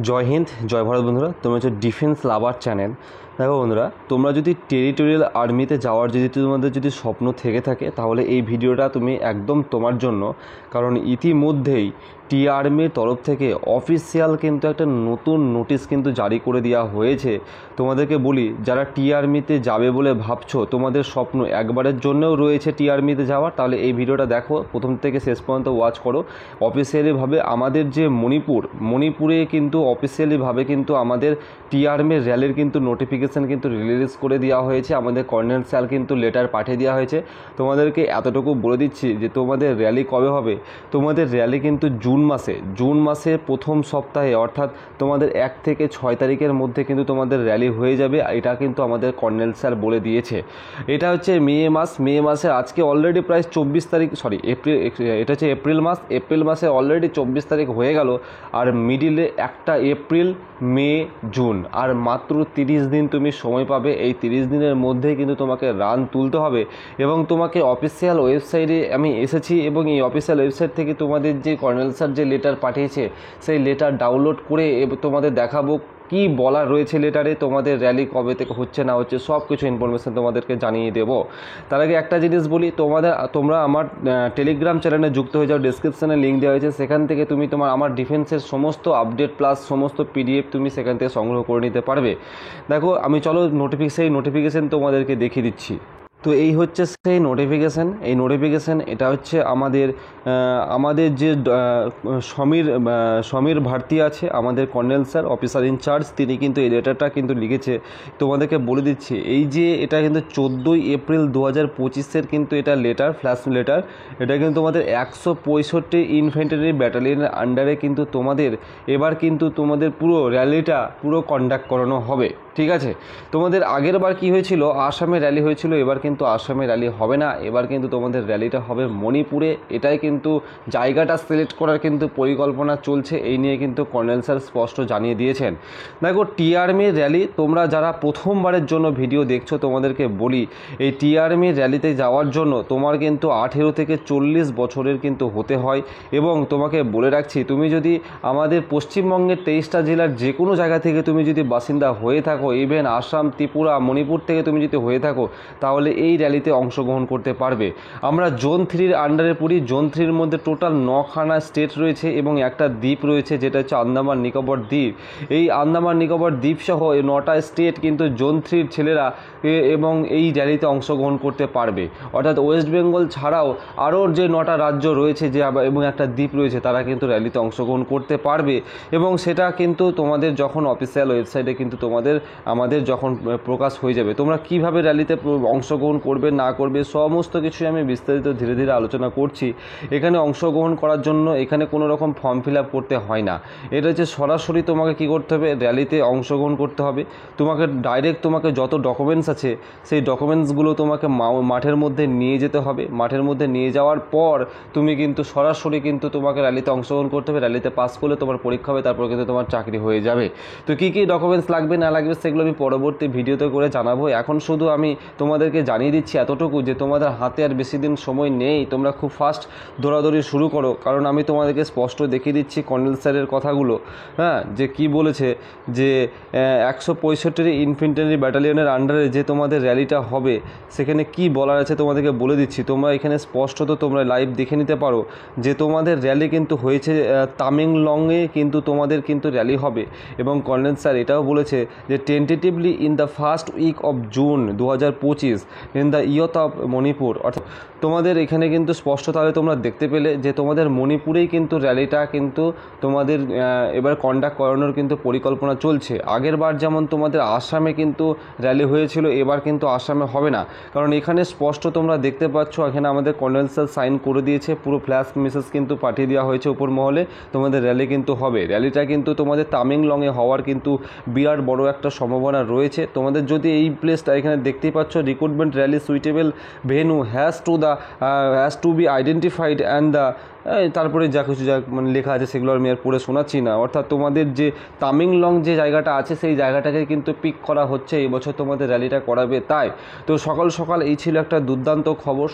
জয় হিন্দ, জয় ভারত বন্ধুরা। তোমরা হচ্ছে ডিফেন্স লাভার চ্যানেল। দেখো বন্ধুরা, তোমরা যদি টেরিটোরিয়াল আর্মিতে যাওয়ার তোমাদের যদি স্বপ্ন থেকে থাকে, তাহলে এই ভিডিওটা তুমি একদম তোমার জন্য। কারণ ইতিমধ্যেই টি আর্মির তরফ থেকে অফিসিয়াল কিন্তু একটা নতুন নোটিশ কিন্তু জারি করে দেওয়া হয়েছে। তোমাদেরকে বলি, যারা টি আর্মিতে যাবে বলে ভাবছো, তোমাদের স্বপ্ন একবারের জন্যও রয়েছে টি আর্মিতে যাওয়ার, তাহলে এই ভিডিওটা দেখো, প্রথম থেকে শেষ পর্যন্ত ওয়াচ করো। অফিসিয়ালিভাবে আমাদের যে মণিপুরে কিন্তু অফিসিয়ালিভাবে কিন্তু আমাদের টি আর্মির র্যালির কিন্তু নোটিফিকেশান কিন্তু রিলিজ করে দেওয়া হয়েছে। আমাদের কর্নেল স্যার কিন্তু লেটার পাঠিয়ে দেওয়া হয়েছে। তোমাদেরকে এতটুকু বলে দিচ্ছি যে তোমাদের র্যালি কবে হবে। তোমাদের র্যালি কিন্তু জুন মাসের প্রথম সপ্তাহে, অর্থাৎ তোমাদের 1 থেকে 6 তারিখের মধ্যে কিন্তু তোমাদের র্যালি হয়ে যাবে। এটা কিন্তু আমাদের কর্নেল স্যার বলে দিয়েছে। এটা হচ্ছে মে মাসে আজকে অলরেডি প্রায় 24 তারিখ, এটা হচ্ছে এপ্রিল মাসে অলরেডি 24 তারিখ হয়ে গেল। আর মিডিলে একটা এপ্রিল, মে, জুন, আর মাত্র 30 দিন তুমি সময় পাবে। এই 30 দিনের মধ্যেই কিন্তু তোমাকে রান তুলতে হবে। এবং তোমাকে অফিসিয়াল ওয়েবসাইটে আমি এসেছি, এবং এই অফিসিয়াল ওয়েবসাইট থেকে তোমাদের যে কর্নেল স্যার যে লেটার পাঠিয়েছে, সেই লেটার ডাউনলোড করে তোমাদের দেখাবো কি বলা রয়েছে লেটারে। তোমাদের র্যালি কবে থেকে হচ্ছে না হচ্ছে সব কিছু ইনফরমেশান তোমাদেরকে জানিয়ে দেবো। তার আগে একটা জিনিস বলি, তোমরা আমার টেলিগ্রাম চ্যানেলে যুক্ত হয়ে যাও। ডেসক্রিপশানে লিঙ্ক দেওয়া হয়েছে, সেখান থেকে তুমি আমার ডিফেন্সের সমস্ত আপডেট প্লাস সমস্ত পিডিএফ তুমি সেখান থেকে সংগ্রহ করে নিতে পারবে। দেখো, আমি চলো নোটিফিকেশান তোমাদেরকে দেখিয়ে দিচ্ছি। তো এই হচ্ছে সেই নোটিফিকেশান। এটা হচ্ছে আমাদের যে সমীর ভারতী আছে, আমাদের কর্নেল স্যার, অফিসার ইনচার্জ, তিনি কিন্তু এই লেটারটা কিন্তু লিখেছে। তোমাদেরকে বলে দিচ্ছি, এই যে এটা কিন্তু 14 এপ্রিল 2025 কিন্তু এটা লেটার, ফ্ল্যাশ লেটার। এটা কিন্তু তোমাদের 165 ইনফ্যান্ট্রি ব্যাটালিয়নের আন্ডারে কিন্তু এবার কিন্তু তোমাদের পুরো র্যালিটা কন্ডাক্ট করানো হবে। ঠিক আছে। তোমাদের আগের বার কী হয়েছিল, আসামে র্যালি হয়েছিল, এবার কিন্তু আসামে র্যালি হবে না। এবার কিন্তু তোমাদের র্যালিটা হবে মণিপুরে। এটাই কিন্তু জায়গাটা সিলেক্ট করার কিন্তু পরিকল্পনা চলছে। এই নিয়ে কিন্তু কর্নেল স্যার স্পষ্ট জানিয়ে দিয়েছেন। দেখো, টি আর্মির র্যালি, তোমরা যারা প্রথমবারের জন্য ভিডিও দেখছো, তোমাদেরকে বলি, এই টি আর্মির র্যালিতে যাওয়ার জন্য তোমার কিন্তু 18 থেকে 40 বছরের কিন্তু হতে হয়। এবং তোমাকে বলে রাখছি, তুমি যদি আমাদের পশ্চিমবঙ্গের 23টা জেলার যে কোনো জায়গা থেকে তুমি যদি বাসিন্দা হয়ে থাকো, ইভেন আসাম, ত্রিপুরা, মণিপুর থেকে তুমি যদি হয়ে থাকো, তাহলে এই র্যালিতে অংশগ্রহণ করতে পারবে। আমরা জোন 3-র আন্ডারে পড়ি। জোন 3-র মধ্যে টোটাল 9খানা স্টেট রয়েছে এবং একটা দ্বীপ রয়েছে, যেটা হচ্ছে আন্দামান নিকোবর দ্বীপ। এই আন্দামান নিকোবর দ্বীপ সহ 9টা স্টেট কিন্তু জোন 3-র ছেলেরা এবং এই র্যালিতে অংশগ্রহণ করতে পারবে। অর্থাৎ ওয়েস্ট বেঙ্গল ছাড়াও আরও যে 9টা রাজ্য রয়েছে এবং একটা দ্বীপ রয়েছে, তারা কিন্তু র্যালিতে অংশগ্রহণ করতে পারবে। এবং সেটা কিন্তু তোমাদের যখন অফিসিয়াল ওয়েবসাইটে কিন্তু আমাদের যখন প্রকাশ হয়ে যাবে, তোমরা কিভাবে র্যালিতে অংশগ্রহণ করবে না করবে সমস্ত কিছুই আমি বিস্তারিত ধীরে ধীরে আলোচনা করছি। এখানে অংশগ্রহণ করার জন্য এখানে কোনো রকম ফর্ম ফিল আপ করতে হয় না। এটা হচ্ছে সরাসরি তোমাকে কি করতে হবে, র্যালিতে অংশগ্রহণ করতে হবে। তোমাকে যত ডকুমেন্টস আছে, সেই ডকুমেন্টসগুলো তোমাকে মাঠের মধ্যে নিয়ে যেতে হবে। মাঠের মধ্যে নিয়ে যাওয়ার পর তুমি কিন্তু সরাসরি কিন্তু তোমাকে র্যালিতে অংশগ্রহণ করতে হবে। র্যালিতে পাস করলে তোমার পরীক্ষা হবে, তারপর কিন্তু তোমার চাকরি হয়ে যাবে। তো কী কী ডকুমেন্টস লাগবে না লাগবে সেগুলো আমি পরবর্তী ভিডিওতে করে জানাবো। এখন শুধু আমি তোমাদেরকে জানিয়ে দিচ্ছি এতটুকু, যে তোমাদের হাতে আর বেশি দিন সময় নেই। তোমরা খুব ফাস্ট দৌড়াদৌড়ি শুরু করো, কারণ আমি তোমাদেরকে স্পষ্ট দেখিয়ে দিচ্ছি কর্নেল স্যারের কথাগুলো। হ্যাঁ, যে কি বলেছে, যে 165 ইনফ্যান্ট্রি ব্যাটালিয়নের আন্ডারে যে তোমাদের র্যালিটা হবে, সেখানে কি বলার আছে তোমাদেরকে বলে দিচ্ছি। তোমরা এখানে স্পষ্টত তোমরা লাইভ দেখে নিতে পারো যে তোমাদের র্যালি কিন্তু হয়েছে তামেংলংয়ে, কিন্তু তোমাদের কিন্তু র্যালি হবে। এবং কর্নেল স্যার এটাও বলেছে যে tentatively in the first week of June 2025 in the youth of Manipur. অর্থাৎ তোমাদের এখানে কিন্তু স্পষ্ট, তাহলে তোমরা দেখতে পেলে যে তোমাদের মণিপুরেই কিন্তু র্যালিটা কিন্তু তোমাদের এবার কন্ডাক্ট করানোর কিন্তু পরিকল্পনা চলছে। আগের বার যেমন তোমাদের আসামে কিন্তু র্যালি হয়েছিল, এবার কিন্তু আসামে হবে না। কারণ এখানে স্পষ্ট তোমরা দেখতে পাচ্ছ, এখানে আমাদের কর্নেল স্যার সাইন করে দিয়েছে, পুরো ফ্ল্যাশ মেসেজ কিন্তু পাঠিয়ে দেওয়া হয়েছে উপর মহলে। তোমাদের র্যালি কিন্তু হবে। র্যালিটা কিন্তু তোমাদের তামেংলংয়ে হওয়ার কিন্তু বিরাট বড় একটা সম্ভাবনা রয়েছে। তোমাদের যদি এই প্লেসটা এখানে দেখতেই পাচ্ছ, recruitment rally suitable venue has to B identified and the তারপরে যা কিছু লেখা আছে সেগুলো আমি আর পড়ে শোনাচ্ছি না। অর্থাৎ তোমাদের যে তামেংলং যে জায়গাটা আছে, সেই জায়গাটাকে কিন্তু পিক করা হচ্ছে, এবছর তোমাদের র্যালিটা করাবে। তাই তো সকাল সকাল এই ছিল একটা দুর্দান্ত খবর।